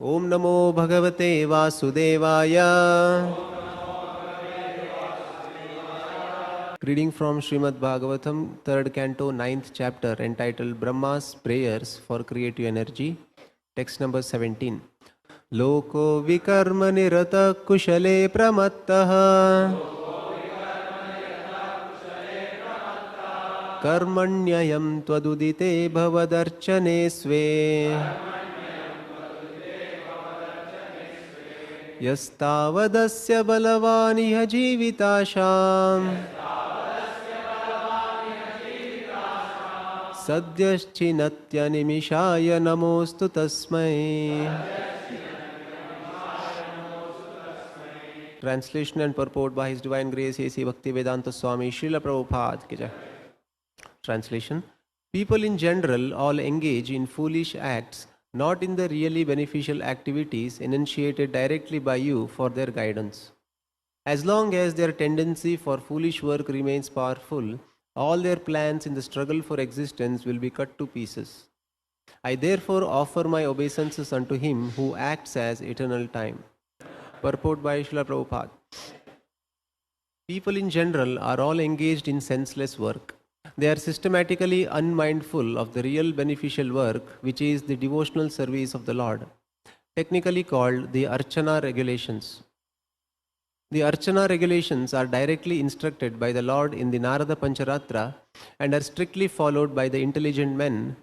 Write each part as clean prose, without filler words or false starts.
Om Namo Bhagavate Vasudevaya. Reading from Srimad Bhagavatam, 3rd Canto, 9th chapter, entitled Brahma's Prayers for Creative Energy. Text number 17. Loko vikarma nirata kushale pramattaha karmanyayam twadudite bhavadarchane sve yastavadasya balavaniha jivitasham sadyashchinatya nimishaya namostu tasmai. Translation and purport by His Divine Grace A.C. Bhaktivedanta Swami Srila Prabhupada ki jai. Translation. People in general all engage in foolish acts, not in the really beneficial activities initiated directly by you for their guidance. As long as their tendency for foolish work remains powerful, all their plans in the struggle for existence will be cut to pieces. I therefore offer my obeisances unto Him who acts as eternal time. Purport by Srila Prabhupada. People in general are all engaged in senseless work. They are systematically unmindful of the real beneficial work, which is the devotional service of the Lord, technically called the archana regulations. The archana regulations are directly instructed by the Lord in the Narada Pancharatra and are strictly followed by the intelligent men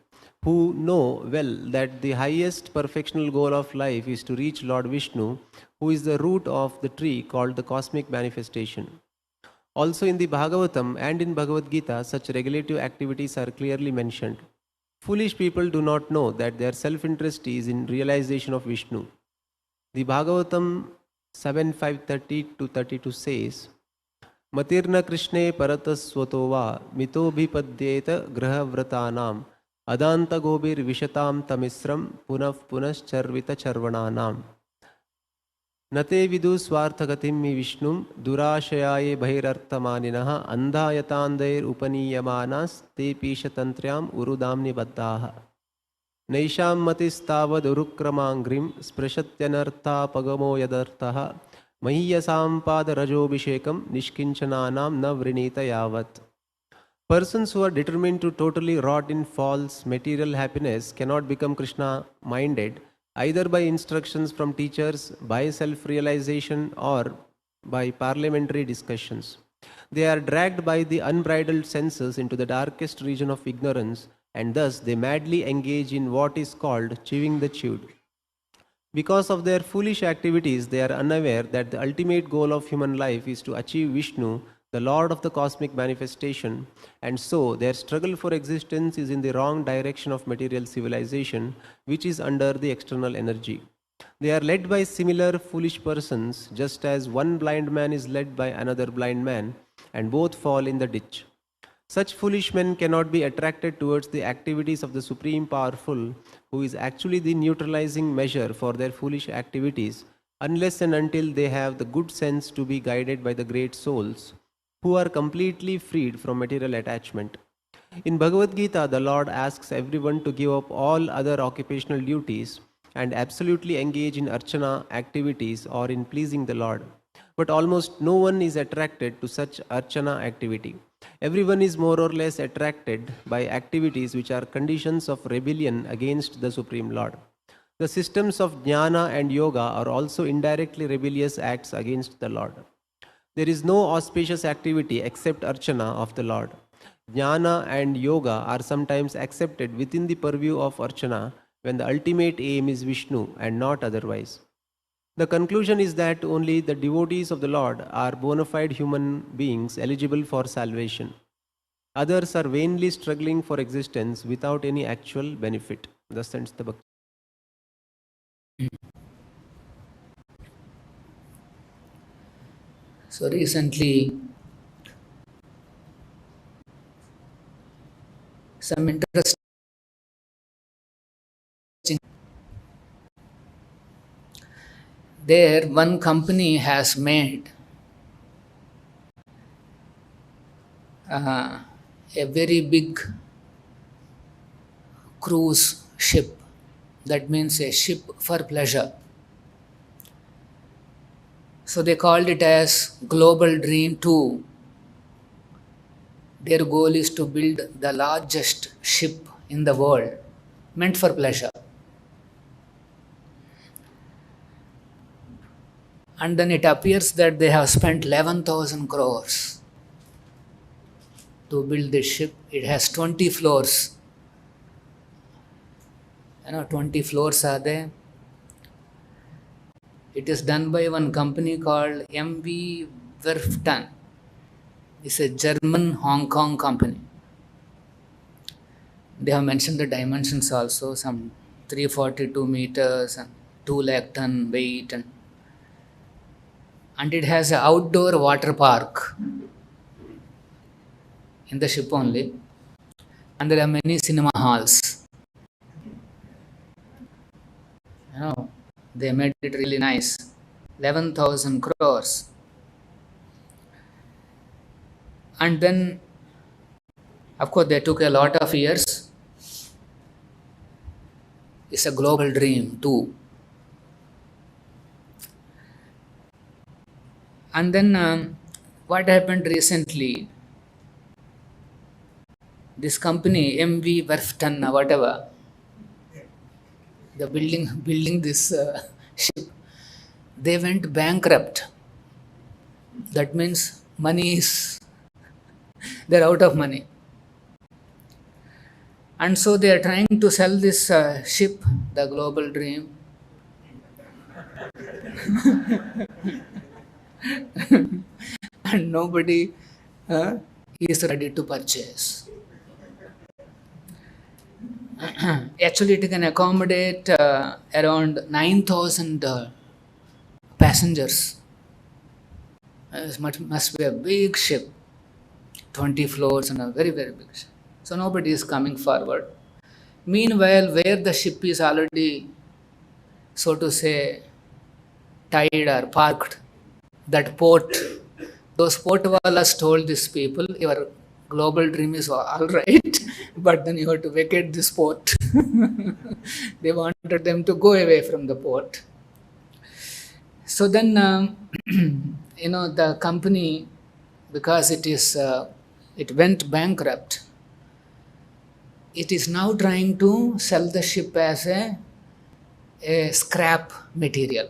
who know well that the highest perfectional goal of life is to reach Lord Vishnu, who is the root of the tree called the cosmic manifestation. Also in the Bhagavatam and in Bhagavad Gita, such regulative activities are clearly mentioned. Foolish people do not know that their self-interest is in realization of Vishnu. The Bhagavatam 7:530-32 says, Matirna Krishne Paratas Svatova Mitobhipadyeta Grahavratanam Adanta Gobir Vishatam Tamisram Punas Charvita Charvananam Nate Vidu Swarthagatim mi Vishnum Durashayaye Bhairarthamaninaha Andhayatandair Upaniyamanas Te Pishatantriam Urudamni Baddaha Naisham Matistavad Urukramangrim Sprashatyanartha Pagamo Yadarthaha Mahiyyasampada Rajobhishekam Nishkinchananam Na Vrinita Yavat. Persons who are determined to totally rot in false material happiness cannot become Krishna-minded either by instructions from teachers, by self-realization, or by parliamentary discussions. They are dragged by the unbridled senses into the darkest region of ignorance, and thus they madly engage in what is called chewing the chewed. Because of their foolish activities, they are unaware that the ultimate goal of human life is to achieve Vishnu, the Lord of the cosmic manifestation, and so their struggle for existence is in the wrong direction of material civilization, which is under the external energy. They are led by similar foolish persons, just as one blind man is led by another blind man, and both fall in the ditch. Such foolish men cannot be attracted towards the activities of the Supreme Powerful, who is actually the neutralizing measure for their foolish activities, unless and until they have the good sense to be guided by the great souls, who are completely freed from material attachment. In Bhagavad Gita, the Lord asks everyone to give up all other occupational duties and absolutely engage in archana activities or in pleasing the Lord. But almost no one is attracted to such archana activity. Everyone is more or less attracted by activities which are conditions of rebellion against the Supreme Lord. The systems of jnana and yoga are also indirectly rebellious acts against the Lord. There is no auspicious activity except archana of the Lord. Jnana and yoga are sometimes accepted within the purview of archana when the ultimate aim is Vishnu and not otherwise. The conclusion is that only the devotees of the Lord are bona fide human beings eligible for salvation. Others are vainly struggling for existence without any actual benefit. Thus ends the Bhakti. So recently, some interesting. There, one company has made a very big cruise ship That means a ship for pleasure. So they called it as Global Dream 2. Their goal is to build the largest ship in the world, meant for pleasure. And then it appears that they have spent 11,000 crores to build this ship. It has 20 floors. 20 floors are there. It is done by one company called MV Werften. It's a German Hong Kong company. They have mentioned the dimensions also, some 342 meters and 2 lakh ton weight. And it has an outdoor water park in the ship only. And there are many cinema halls. They made it really nice. 11,000 crores. And then, of course, they took a lot of years. It's a global dream too. And then what happened recently? This company, MV Werften, whatever, the building this ship, they went bankrupt. That means they're out of money. And so they are trying to sell this ship, the Global Dream. And nobody is ready to purchase. Actually, it can accommodate around 9,000 passengers. It must be a big ship, 20 floors and a very, very big ship. So nobody is coming forward. Meanwhile, where the ship is already, so to say, tied or parked, that port, those port wallas told these people, your global dream is all right, but then you have to vacate this port. They wanted them to go away from the port. So then, the company, because it went bankrupt, it is now trying to sell the ship as a scrap material.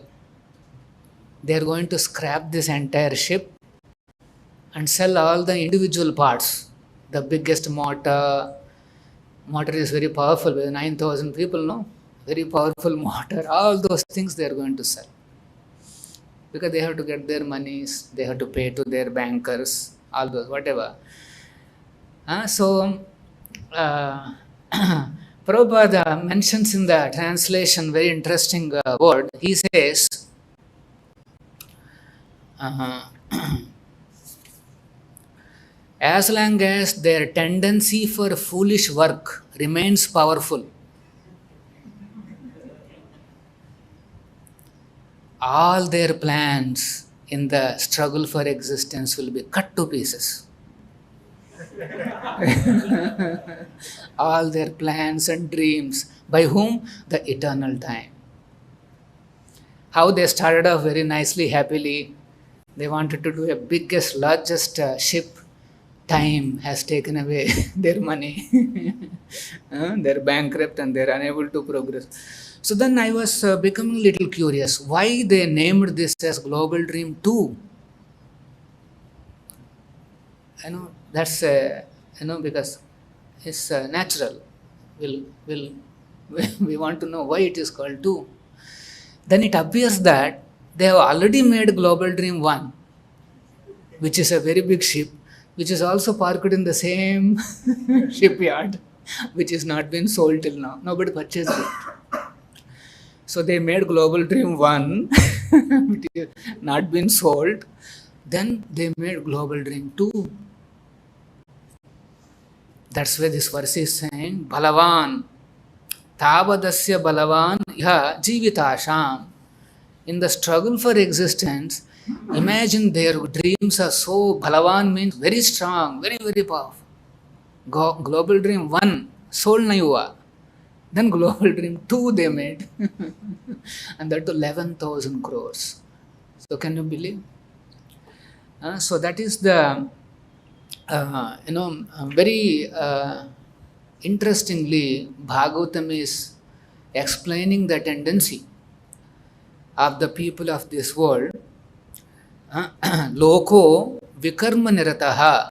They are going to scrap this entire ship and sell all the individual parts. The biggest motor is very powerful, with 9,000 people, no? Very powerful motor, all those things they are going to sell. Because they have to get their monies, they have to pay to their bankers, all those, whatever. Prabhupada mentions in the translation very interesting word. He says, as long as their tendency for foolish work remains powerful, all their plans in the struggle for existence will be cut to pieces. All their plans and dreams. By whom? The eternal time. How they started off very nicely, happily. They wanted to do a biggest, largest ship. Time has taken away their money. They're bankrupt and they're unable to progress. So then I was becoming a little curious. Why they named this as Global Dream 2? That's because it's natural. We want to know why it is called 2. Then it appears that they have already made Global Dream 1, which is a very big ship, which is also parked in the same shipyard, which is not been sold till now. Nobody purchased it. So they made Global Dream 1, which is not been sold. Then they made Global Dream 2. That's why this verse is saying, Balavan, Tavadasya Balavan Iha Jivitasham. In the struggle for existence, imagine their dreams are so, Balavan means very strong, very, very powerful. Global Dream 1, sold na yuva. Then global dream 2 they made. And that to 11,000 crores. So can you believe? So that is the, very interestingly, Bhagavatam is explaining the tendency of the people of this world. Loko vikarma nirataha.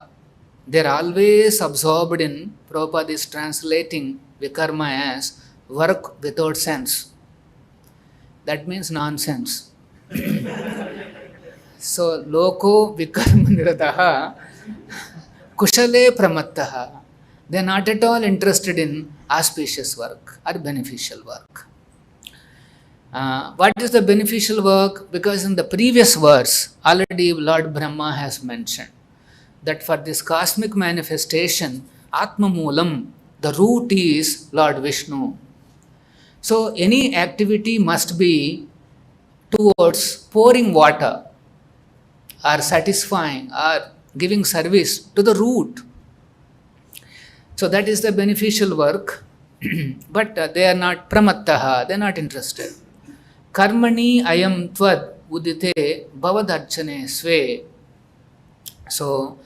They're always absorbed in, Prabhupada is translating vikarma as work without sense. That means nonsense. So, loko vikarma nirataha kushale pramattaha. They are not at all interested in auspicious work or beneficial work. What is the beneficial work? Because in the previous verse, already Lord Brahma has mentioned that for this cosmic manifestation, Atma Moolam, the root is Lord Vishnu. So any activity must be towards pouring water or satisfying or giving service to the root. So that is the beneficial work. But they are not pramattaha, they are not interested. Karmani ayam tvad udite bhavadarchane sve. So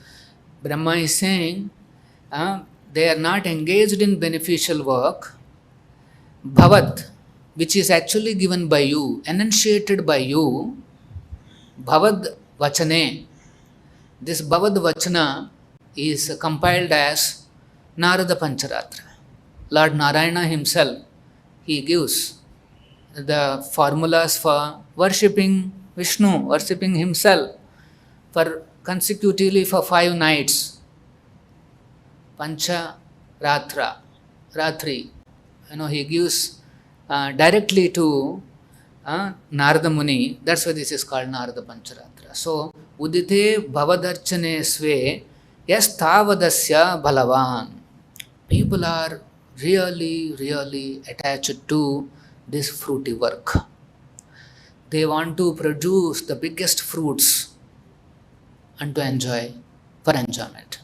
Brahma is saying they are not engaged in beneficial work. Bhavad, which is actually given by you, enunciated by you, Bhavad Vachane. This Bhavad Vachana is compiled as Narada Pancharatra. Lord Narayana himself, he gives the formulas for worshipping Vishnu, worshipping himself for consecutively for 5 nights. Pancha Ratra, Ratri. He gives directly to Narada Muni. That's why this is called Narada Pancharatra. So, Udite Bhavadarchane Sve Yas Tavadasya Balavan. People are really, really attached to this fruity work. They want to produce the biggest fruits and to enjoy, for enjoyment.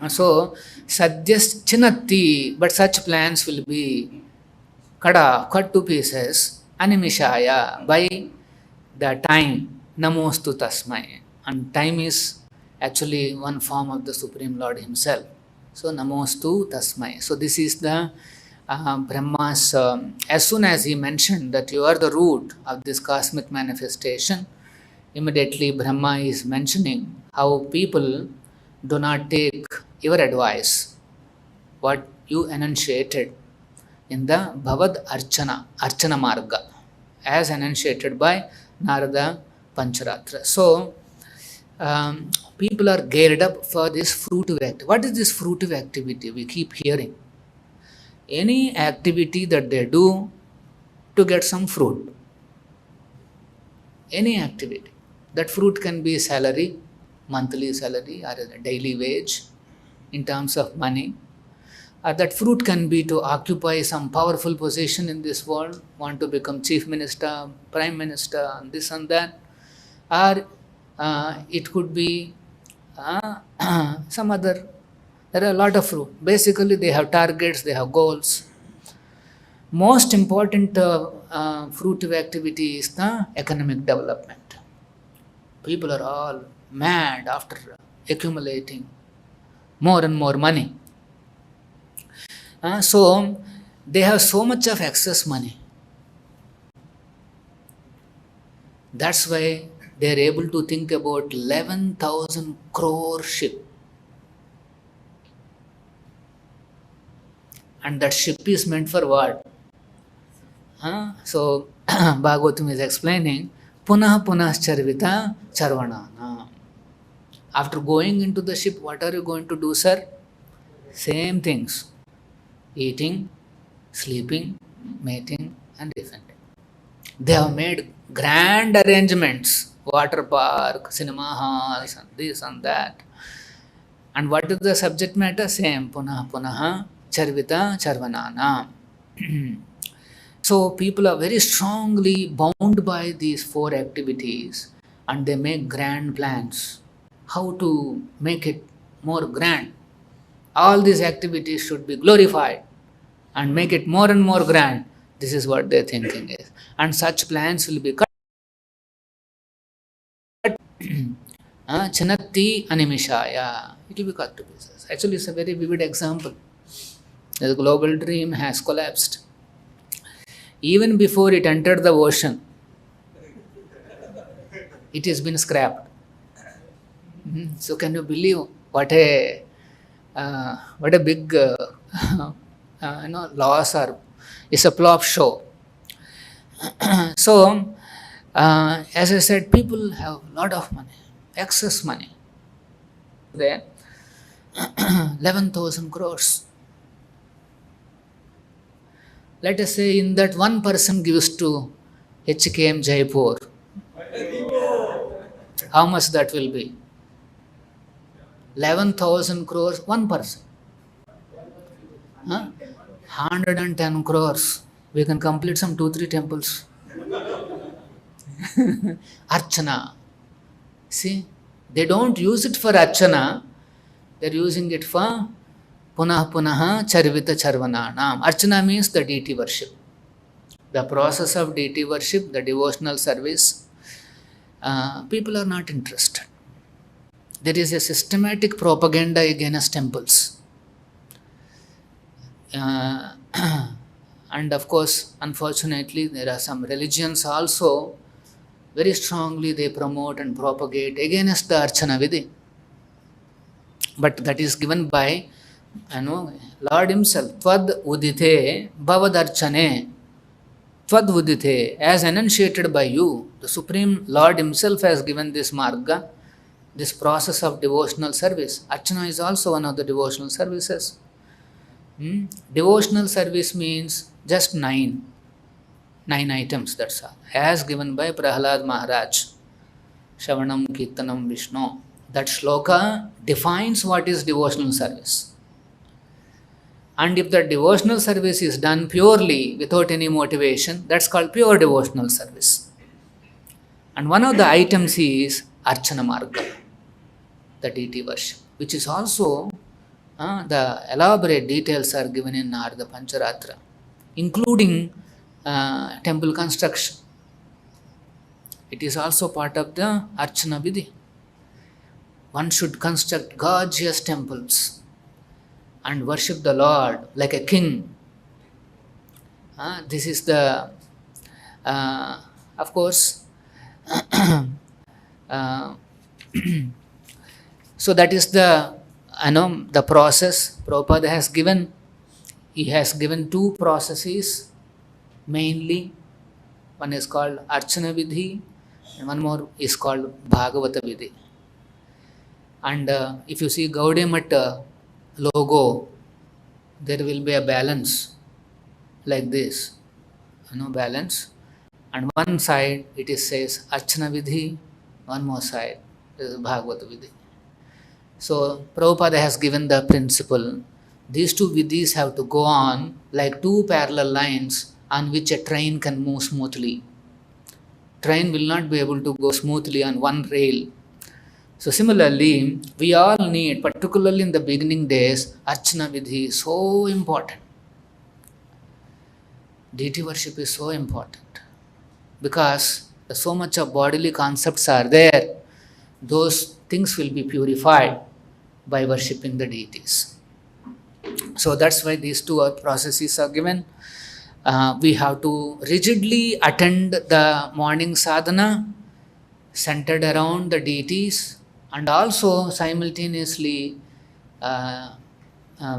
So, Sadyas Chinatti, but such plans will be cut to pieces, animishaya, by the time, namostu tasmai. And time is actually one form of the Supreme Lord himself. So, namostu tasmai. So, this is the Brahma's, as soon as he mentioned that you are the root of this cosmic manifestation, immediately Brahma is mentioning how people do not take your advice, what you enunciated in the Bhavad Archana Marga, as enunciated by Narada Pancharatra. So, people are geared up for this fruitive activity. What is this fruitive activity? We keep hearing. Any activity that they do to get some fruit. Any activity. That fruit can be salary, monthly salary or a daily wage in terms of money. That fruit can be to occupy some powerful position in this world, want to become chief minister, prime minister, and this and that. Or it could be some other. There are a lot of fruit. Basically, they have targets, they have goals. Most important fruitive activity is the economic development. People are all mad after accumulating more and more money. So, they have so much of excess money. That's why they are able to think about 11,000 crore ship. And that ship is meant for what? So, Bhagavatam is explaining, Punah Charvita Charvanana. After going into the ship, what are you going to do, sir? Same things. Eating, sleeping, mating, and defending. They have made grand arrangements, water park, cinema halls, and this and that. And what is the subject matter? Same, Punah Charvita Charvanana. So people are very strongly bound by these 4 activities and they make grand plans. How to make it more grand. All these activities should be glorified. and make it more and more grand. This is what their thinking is. And such plans will be cut. Chinatti animishaya. It will be cut to pieces. Actually, it's a very vivid example. The global dream has collapsed. Even before it entered the ocean, it has been scrapped. So can you believe what a big loss or it's a flop show. So as I said, people have a lot of money, excess money. There, 11,000 crores. Let us say in that one person gives to HKM Jaipur. How much that will be? 11,000 crores, one person. 110 crores. We can complete some 2-3 temples. Archana. See, they don't use it for Archana, they're using it for Punah Punaha Charvita Charvananam. Archana means the deity worship. The process of deity worship, the devotional service, people are not interested. There is a systematic propaganda against temples. And of course, unfortunately, there are some religions also very strongly they promote and propagate against the Archana Vidhi. But that is given by Lord himself. Tvad udite bhavad archane. Tvad udite, as enunciated by you, the Supreme Lord himself has given this marga, this process of devotional service. Archana is also one of the devotional services. Devotional service means just 9 items, that's all. As given by Prahlad Maharaj. Shravanam Kirtanam Vishnu. That shloka defines what is devotional service. And if the devotional service is done purely without any motivation, that's called pure devotional service. And one of the items is Archana Marga, the deity worship, which is also the elaborate details are given in Narada Pancharatra, including temple construction. It is also part of the Archana Vidhi. One should construct gorgeous temples and worship the Lord like a king. This is the, of course, so that is the process Prabhupada has given. He has given 2 processes mainly. One is called Archana Vidhi and one more is called Bhagavata Vidhi. And if you see Gaudiya Matta logo, there will be a balance like this, balance. And one side it is says Archana Vidhi, one more side is Bhagavata Vidhi. So Prabhupada has given the principle. These 2 vidhis have to go on like 2 parallel lines on which a train can move smoothly. Train will not be able to go smoothly on one rail. So similarly, we all need, particularly in the beginning days, Archana Vidhi is so important. Deity worship is so important because so much of bodily concepts are there. Those things will be purified by worshipping the deities. So that's why these 2 processes are given. We have to rigidly attend the morning sadhana centered around the deities and also simultaneously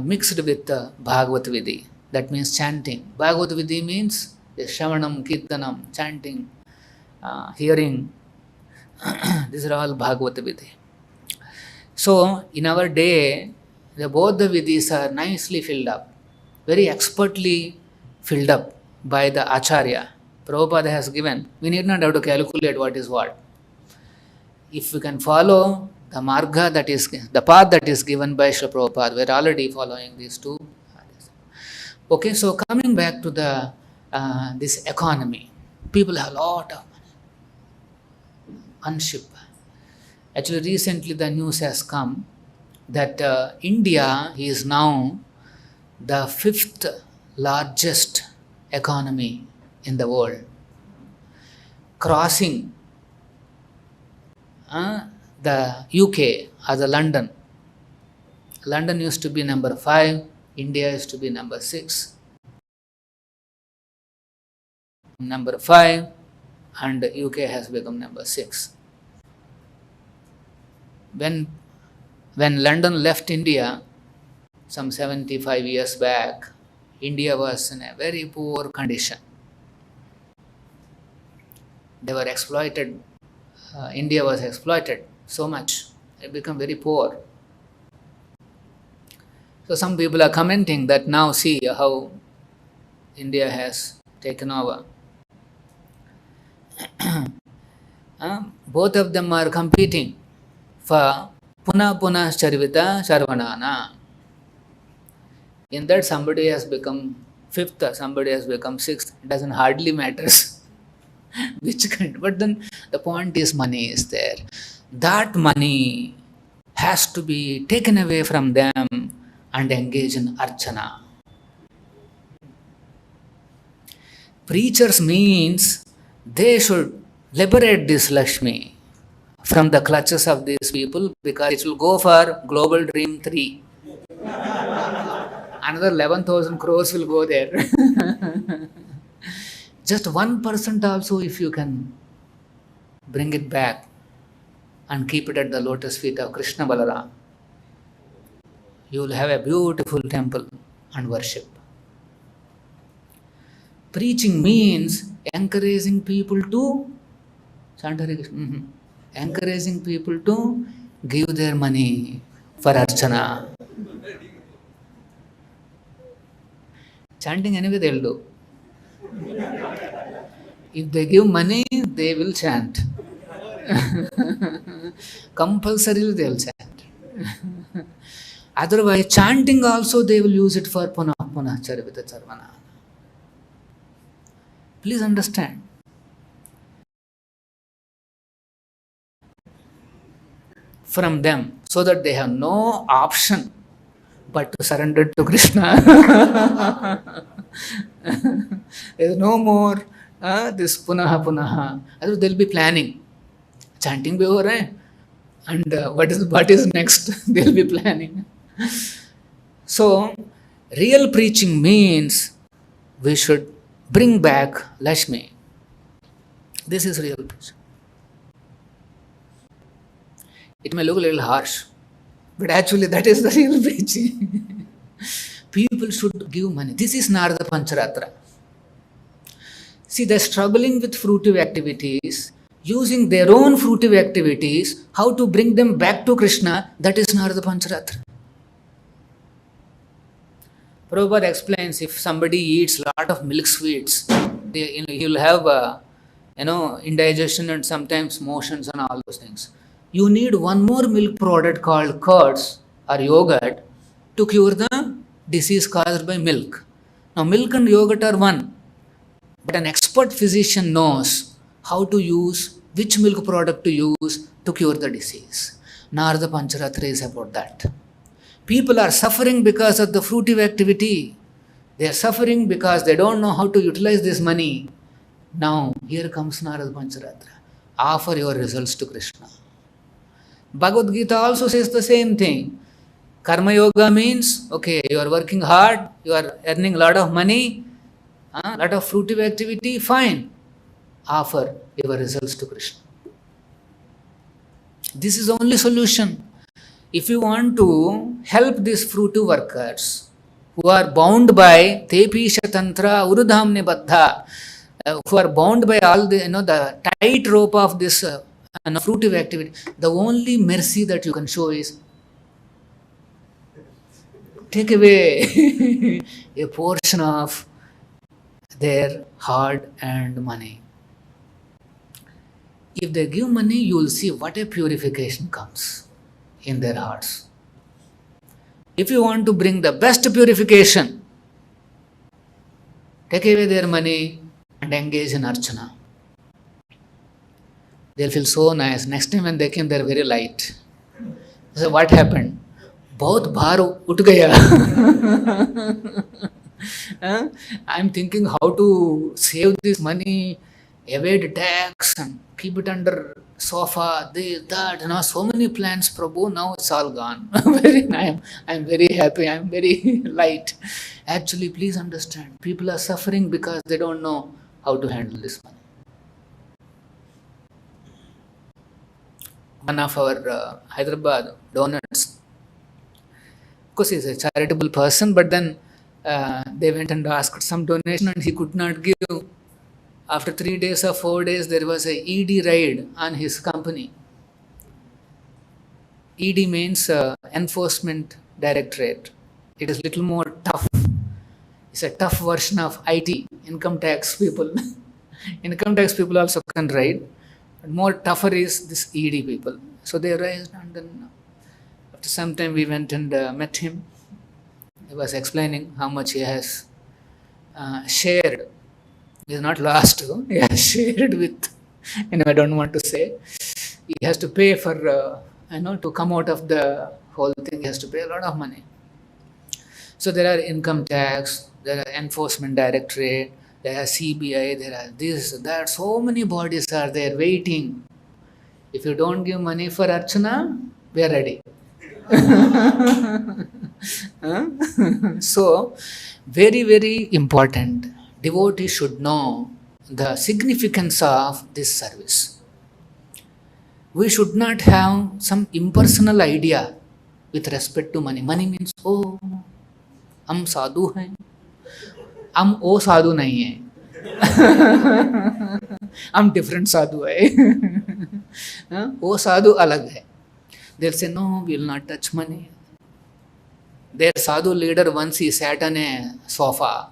mixed with the Bhagavad Vidhi. That means chanting. Bhagavad Vidhi means Shravanam, Kirtanam, chanting, hearing. These are all Bhagavad Vidhi. So in our day, both the Vidhis are nicely filled up, very expertly filled up by the Acharya. Prabhupada has given. We need not have to calculate what is what. If we can follow the marga, that is the path that is given by Srila Prabhupada, we are already following these 2. Okay, so coming back to the this economy, people have a lot of money on ship. Actually, recently the news has come that India is now the 5th largest economy in the world, crossing the UK or the London. London used to be number 5, India used to be number 6. Number 5, and UK has become number 6. When London left India some 75 years back, India was in a very poor condition. They were exploited. India was exploited so much. It became very poor. So some people are commenting that now see how India has taken over. Both of them are competing for Puna Puna Charvita Charvanana. In that somebody has become 5th, somebody has become 6th. It doesn't hardly matters which kind. But then the point is money is there. That money has to be taken away from them and engage in archana. Preachers means they should liberate this Lakshmi from the clutches of these people, because it will go for Global Dream 3. Another 11,000 crores will go there. Just 1% also, if you can bring it back and keep it at the lotus feet of Krishna Balarama, you will have a beautiful temple and worship. Preaching means encouraging people to encouraging people to give their money for archana. Chanting anyway they'll do. If they give money, they will chant. Compulsorily they will chant. Otherwise, chanting also they will use it for Puna Puna Charvita Charvana. Please understand. From them, so that they have no option but to surrender to Krishna. There is no more this punaha punaha. Otherwise they will be planning. Chanting bhi ho raha hai, and what is next? They will be planning. So, real preaching means we should bring back Lakshmi. This is real preaching. It may look a little harsh, but actually that is the real preaching. People should give money. This is Narada Pancharatra. See, they're struggling with fruitive activities, using their own fruitive activities, how to bring them back to Krishna. That is Narada Pancharatra. Prabhupada explains, if somebody eats lot of milk sweets, he will have indigestion and sometimes motions and all those things. You need one more milk product called curds or yogurt to cure the disease caused by milk. Now milk and yogurt are one, but an expert physician knows how to use, which milk product to use to cure the disease. Narada Pancharatra is about that. People are suffering because of the fruitive activity. They are suffering because they don't know how to utilize this money. Now, here comes Narada Pancharatra. Offer your results to Krishna. Bhagavad Gita also says the same thing. Karma Yoga means, okay, you are working hard, you are earning a lot of money, a lot of fruitive activity, fine. Offer your results to Krishna. This is the only solution. If you want to help these fruitive workers who are bound by Tepisha Tantra Urudhamne Baddha, who are bound by all the tight rope of this fruitive activity, the only mercy that you can show is take away a portion of their hard-earned money. If they give money, you will see what a purification comes in their hearts. If you want to bring the best purification, take away their money and engage in archana. They'll feel so nice. Next time when they came, they're very light. So what happened? बहुत भार उठ गया. I'm thinking how to save this money, evade tax, and keep it under sofa, this, that, so many plans, Prabhu. Now it's all gone. I'm very happy. I'm very light. Actually, please understand, people are suffering because they don't know how to handle this money. One of our Hyderabad donors, of course, he's a charitable person, but then they went and asked some donation and he could not give. After 3 days or 4 days, there was a ED raid on his company. ED means Enforcement Directorate. It is little more tough. It's a tough version of IT, income tax people. Income tax people also can raid, but more tougher is this ED people. So they raised, and then after some time we went and met him. He was explaining how much he has shared. He is not lost. He has shared with. I don't want to say. He has to pay for to come out of the whole thing. He has to pay a lot of money. So there are income tax, there are enforcement directorate, there are CBI, there are this, that. So many bodies are there waiting. If you don't give money for Archana, we are ready. So, very, very important. Devotee should know the significance of this service. We should not have some impersonal idea with respect to money. Money means, oh, हम साधु हैं, हम वो साधु नहीं हैं, हम different साधु है, वो साधु अलग है. They'll say, no, we will not touch money. Their sadhu leader once he sat on a sofa,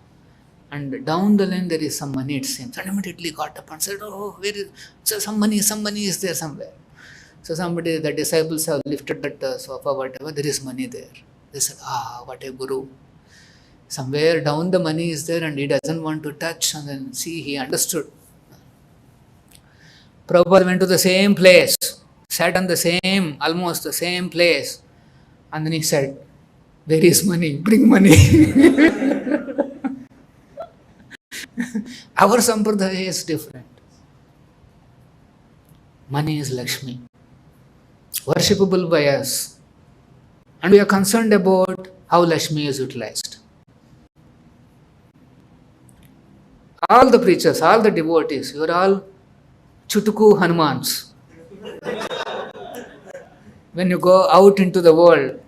and down the lane there is some money, it seems, and immediately got up and said, oh, where is, so some money is there somewhere. So somebody, the disciples have lifted that sofa, whatever, there is money there. They said, what a guru. Somewhere down the money is there and he doesn't want to touch, and then see, he understood. Prabhupada went to the same place, sat on the same, almost the same place, and then he said, where is money? Bring money. Our sampradaya is different. Money is Lakshmi, worshipable by us, and we are concerned about how Lakshmi is utilized. All the preachers, all the devotees, you are all Chutuku Hanumans. When you go out into the world,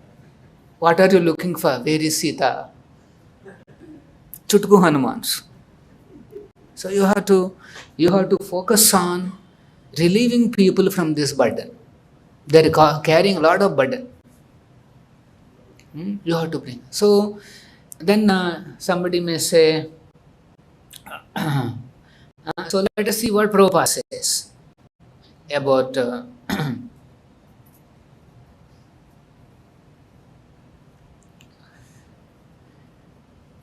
what are you looking for? Where is Sita? Chutuku Hanumans. So you have to focus on relieving people from this burden. They are carrying a lot of burden. You have to bring. So then somebody may say, so let us see what Prabhupada says about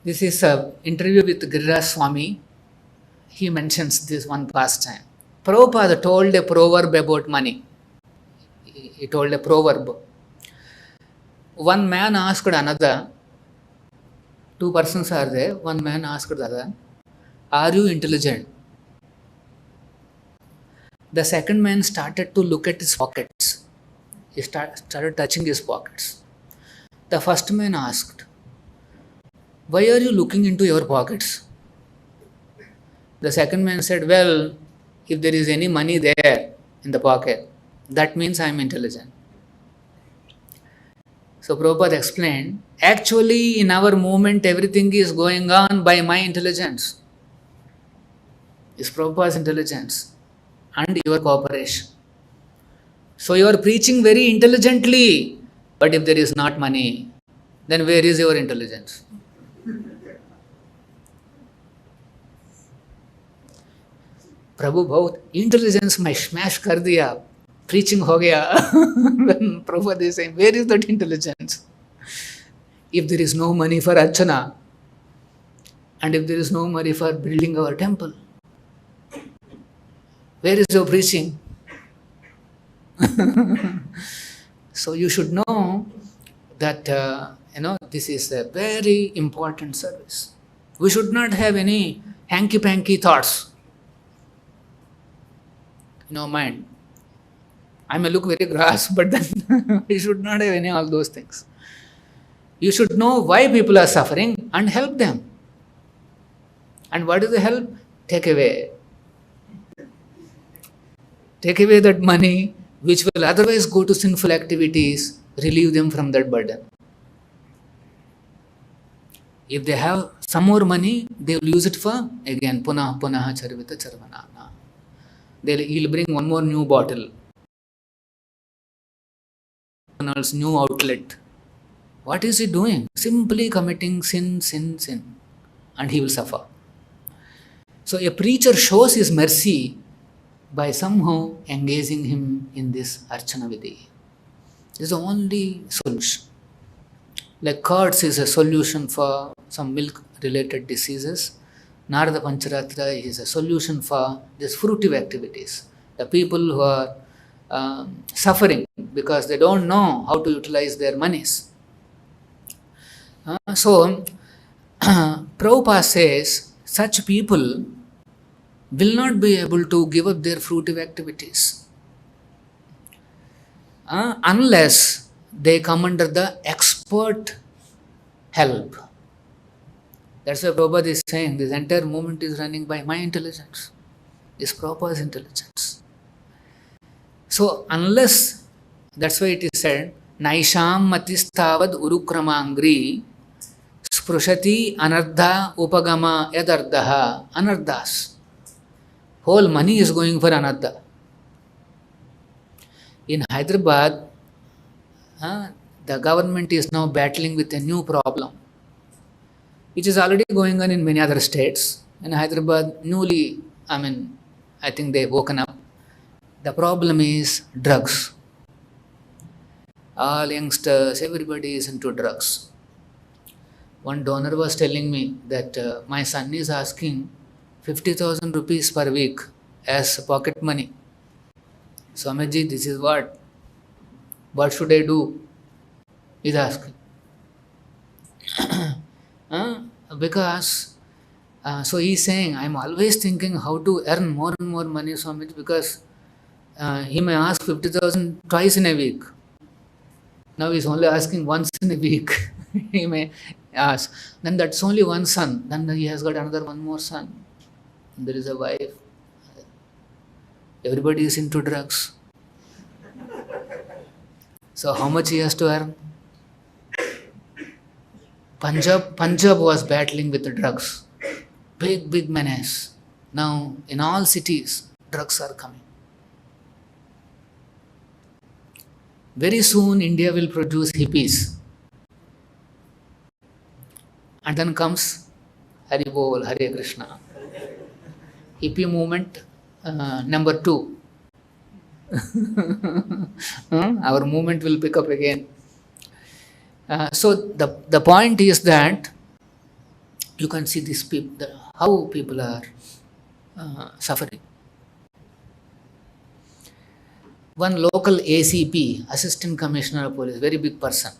this is an interview with Swami. He mentions this one pastime. Prabhupada told a proverb about money. He told a proverb. One man asked another, two persons are there, one man asked the other, are you intelligent? The second man started to look at his pockets. He started touching his pockets. The first man asked, why are you looking into your pockets? The second man said, well, if there is any money there in the pocket, that means I am intelligent. So Prabhupada explained, actually in our movement everything is going on by my intelligence. It's Prabhupada's intelligence and your cooperation. So you are preaching very intelligently, but if there is not money, then where is your intelligence? प्रभु बहुत intelligence में smash कर दिया, preaching हो गया. Then Prabhupada is saying, where is that intelligence? If there is no money for Archana, and if there is no money for building our temple, where is your preaching? So you should know that this is a very important service. We should not have any hanky-panky thoughts in our mind. I may look very grass, but then we should not have any all those things. You should know why people are suffering and help them. And what is the help? Take away. Take away that money which will otherwise go to sinful activities, relieve them from that burden. If they have some more money, they will use it for, again, punah charvita charvanana. He'll bring one more new bottle, new outlet. What is he doing? Simply committing sin. And he will suffer. So a preacher shows his mercy by somehow engaging him in this archana vidhi. This is the only solution. Like curds is a solution for some milk-related diseases. Narada Pancharatra is a solution for these fruitive activities. The people who are suffering because they don't know how to utilize their monies. So, Prabhupada says, such people will not be able to give up their fruitive activities unless they come under the expert help. That's why Prabhupada is saying this entire movement is running by my intelligence, is Prabhupada's intelligence. So unless, that's why it is said, Naisham matistavad urukramangri sprushati anardha upagama yadardaha anardhas. Whole money is going for anardha. In Hyderabad, the government is now battling with a new problem, which is already going on in many other states. In Hyderabad, I think they've woken up. The problem is drugs. All youngsters, everybody is into drugs. One donor was telling me that my son is asking 50,000 rupees per week as pocket money. Swamiji, this is what? What should I do? He's asking. Because, so he's saying, I'm always thinking how to earn more and more money, Swamiji, because he may ask 50,000 twice in a week. Now he's only asking once in a week. He may ask. Then that's only one son. Then he has got another one more son. There is a wife. Everybody is into drugs. So how much he has to earn? Punjab was battling with the drugs. Big menace. Now in all cities, drugs are coming. Very soon India will produce hippies. And then comes Hari Bol, Hare Krishna. Hippie movement number 2. Our movement will pick up again. So the point is that you can see these people, how people are suffering. One local ACP, Assistant Commissioner of Police, very big person.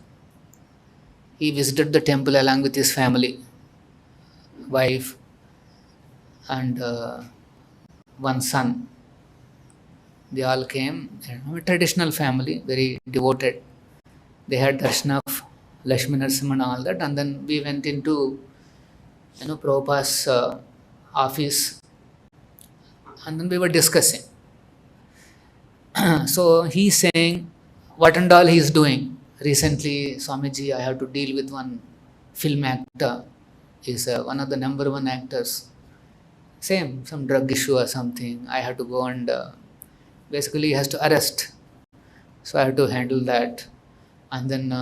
He visited the temple along with his family, wife, and one son. They all came, a traditional family, very devoted. They had darshan of Lakshmi and all that, and then we went into Prabhupada's office, and then we were discussing. So he's saying what and all he's doing. Recently, Swamiji, I have to deal with one film actor. He's one of the number 1 actors. Some drug issue or something. I have to go and basically he has to arrest. So I have to handle that. And then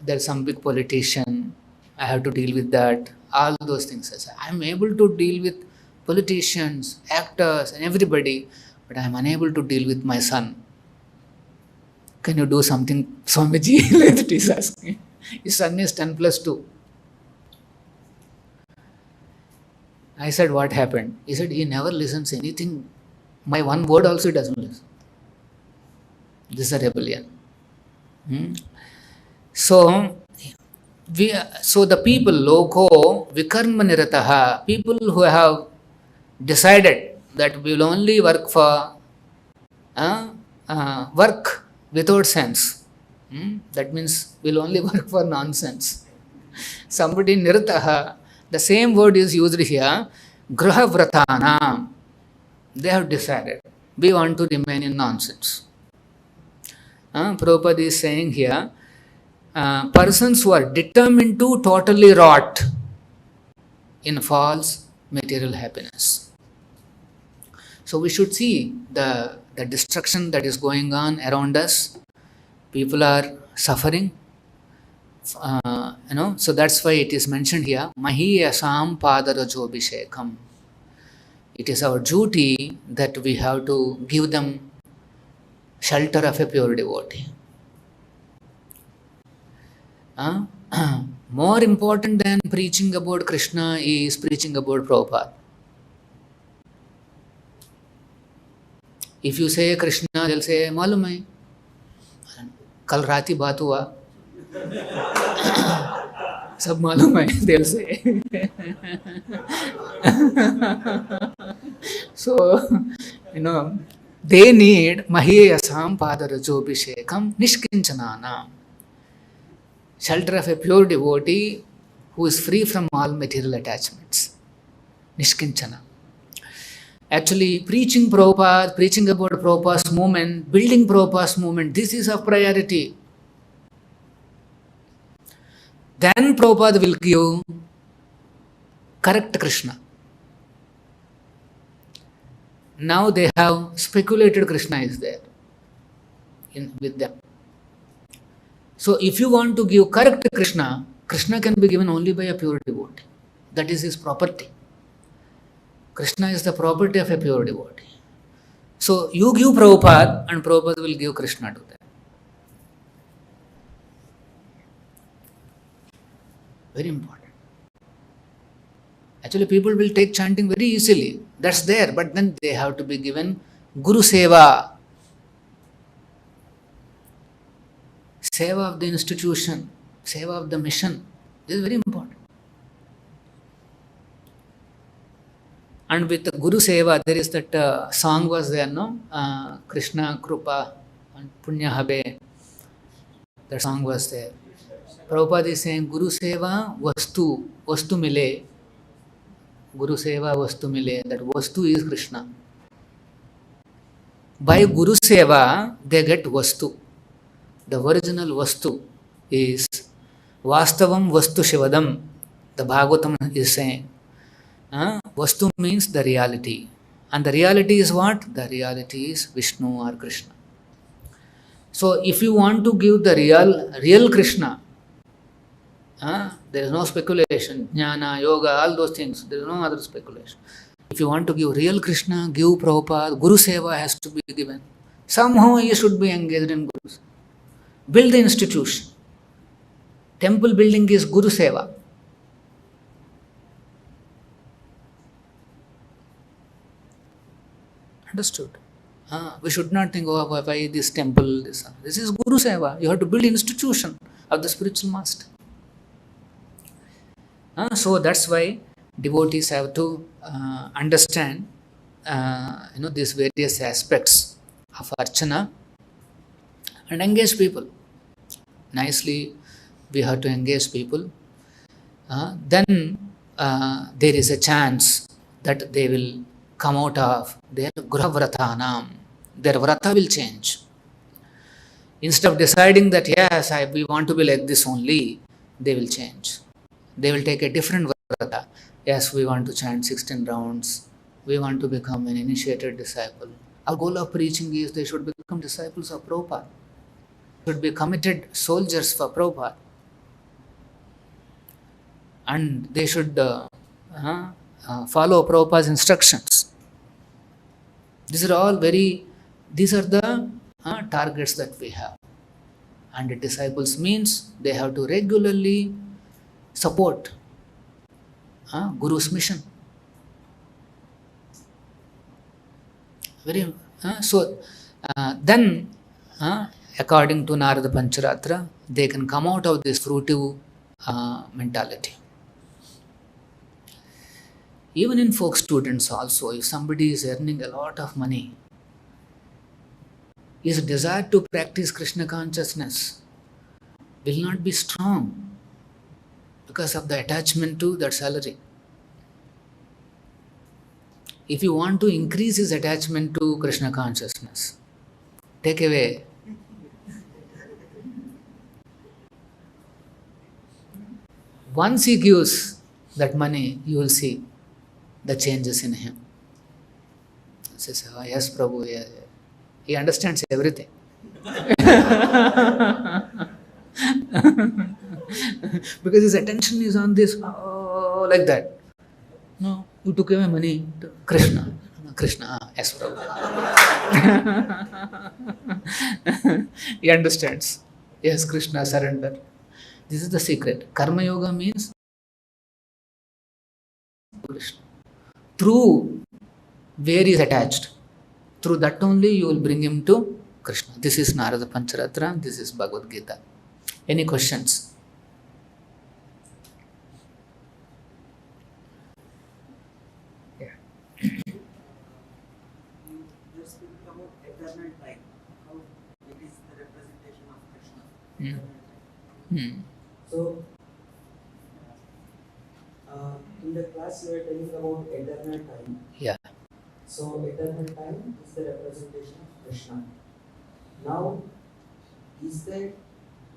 there's some big politician. I have to deal with that. All those things. I'm able to deal with politicians, actors, and everybody, but I'm unable to deal with my son. Can you do something, Swamiji? Like that he's asking. His son is 10 plus 2. I said, what happened? He said, he never listens anything. My one word also he doesn't listen. This is a rebellion. So, So the people, loko vikarma nirataha, people who have decided that we will only work for work without sense. That means we'll only work for nonsense. Somebody nirataha, the same word is used here, graha vratana. They have decided we want to remain in nonsense. Prabhupada is saying here, persons who are determined to totally rot in false material happiness. So we should see the destruction that is going on around us. People are suffering. So that's why it is mentioned here, Mahi Asam Padarajobhishekam. It is our duty that we have to give them shelter of a pure devotee. More important than preaching about Krishna is preaching about Prabhupada. If you say Krishna, they'll say, मालूम है, कल रात ही बात हुआ, सब मालूम है, they'll say. So, they need Mahiyasam Padarajobhishekam Nishkinchananam. Shelter of a pure devotee who is free from all material attachments. Nishkinchana. Actually, preaching Prabhupada, preaching about Prabhupada's movement, building Prabhupada's movement, this is of priority. Then Prabhupada will give correct Krishna. Now they have speculated Krishna is there with them. So if you want to give correct Krishna, Krishna can be given only by a pure devotee. That is his property. Krishna is the property of a pure devotee. So you give Prabhupada and Prabhupada will give Krishna to them. Very important. Actually, people will take chanting very easily. That's there, but then they have to be given Guru Seva. Seva of the institution, Seva of the mission. This is very important. And with the Guru Seva, there is that song was there, no? Krishna Krupa and Punya Habe. That song was there. Prabhupada is saying, Guru Seva Vastu Mile. Guru Seva Vastu Mile. That Vastu is Krishna. By Guru Seva, they get Vastu. The original Vastu is Vastavam Vastu Shivadam. The Bhagavatam is saying. Vastu means the reality. And the reality is what? The reality is Vishnu or Krishna. So if you want to give the real Krishna, there is no speculation. Jnana, yoga, all those things. There is no other speculation. If you want to give real Krishna, give Prabhupada. Guru Seva has to be given. Somehow you should be engaged in Guru. Build the institution. Temple building is Guru Seva. Understood? We should not think, oh, why this temple, this. This is Guru Seva. You have to build institution of the spiritual master. So that's why devotees have to understand, these various aspects of archana and engage people. Nicely, we have to engage people. Then there is a chance that they will come out of their Grahavratanam. Their vrata will change. Instead of deciding that, yes, we want to be like this only, they will change. They will take a different vrata. Yes, we want to chant 16 rounds. We want to become an initiated disciple. Our goal of preaching is they should become disciples of Prabhupada. Should be committed soldiers for Prabhupada. And they should follow Prabhupada's instructions. These are the targets that we have. And disciples means they have to regularly support Guru's mission. Then, according to Narada Pancharatra, they can come out of this fruitive mentality. Even in folk students also, if somebody is earning a lot of money, his desire to practice Krishna consciousness will not be strong because of the attachment to that salary. If you want to increase his attachment to Krishna consciousness, take away. Once he gives that money, you will see the changes in him. He says, "Oh, yes, Prabhu, yeah, yeah." He understands everything. Because his attention is on this, oh, like that. No, you took away money. Krishna. Krishna, yes, Prabhu. He understands. Yes, Krishna, surrender. This is the secret. Karma Yoga means Krishna. Through where he is attached, through that only you will bring him to Krishna. This is Narada Pancharatra, this is Bhagavad Gita. Any questions? Yeah. You speak about eternal time, how it is the representation of Krishna. So, in the class you were telling about eternal time. Yeah. So, eternal time is the representation of Krishna. Now, is there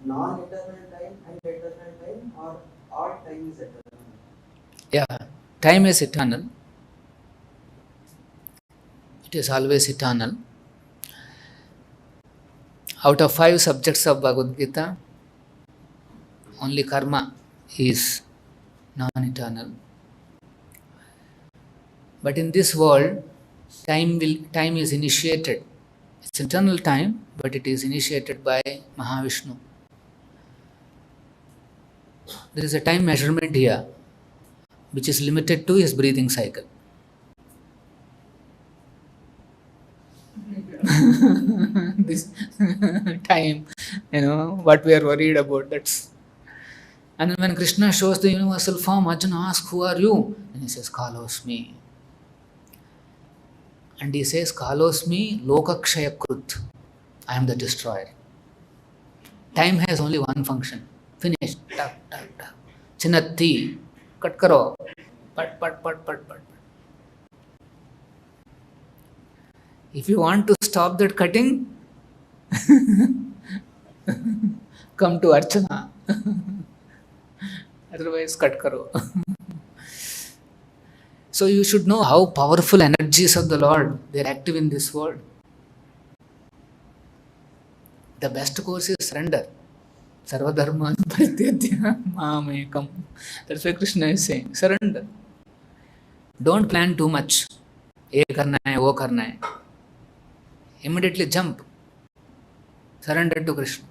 non-eternal time and eternal time, or all time is eternal? Yeah. Time is eternal. It is always eternal. Out of 5 subjects of Bhagavad Gita, only karma is non-eternal. But in this world, time is initiated. It's eternal time, but it is initiated by Mahavishnu. There is a time measurement here, which is limited to his breathing cycle. This time, what we are worried about, that's. And then when Krishna shows the universal form, Arjuna asks, "Who are you?" And he says, "Kalosmi." And he says, "Kalosmi lokakshaya krut." I am the destroyer. Time has only one function. Finished. Tap, tap, tap. Chinatti. Cut karo. Pat, pat, pat, pat, pat. If you want to stop that cutting, come to Archana. Otherwise, cut karo. So you should know how powerful energies of the Lord, they are active in this world. The best course is surrender. Sarvadharman parityajya mamekam. That's why Krishna is saying, surrender. Don't plan too much. Ye karna hai, wo karna hai. Immediately jump. Surrender to Krishna.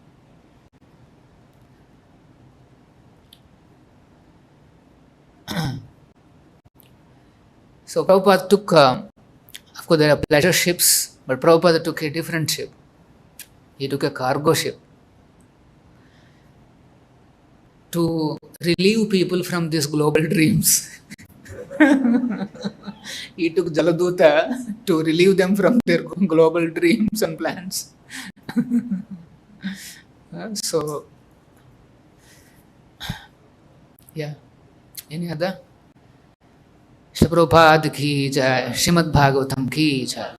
So Prabhupada took, of course there are pleasure ships, but Prabhupada took a different ship. He took a cargo ship to relieve people from these global dreams. He took Jaladuta to relieve them from their global dreams and plans. So, yeah. Any other? Prabhupada ki jai, Srimad Bhagavatam ki jai.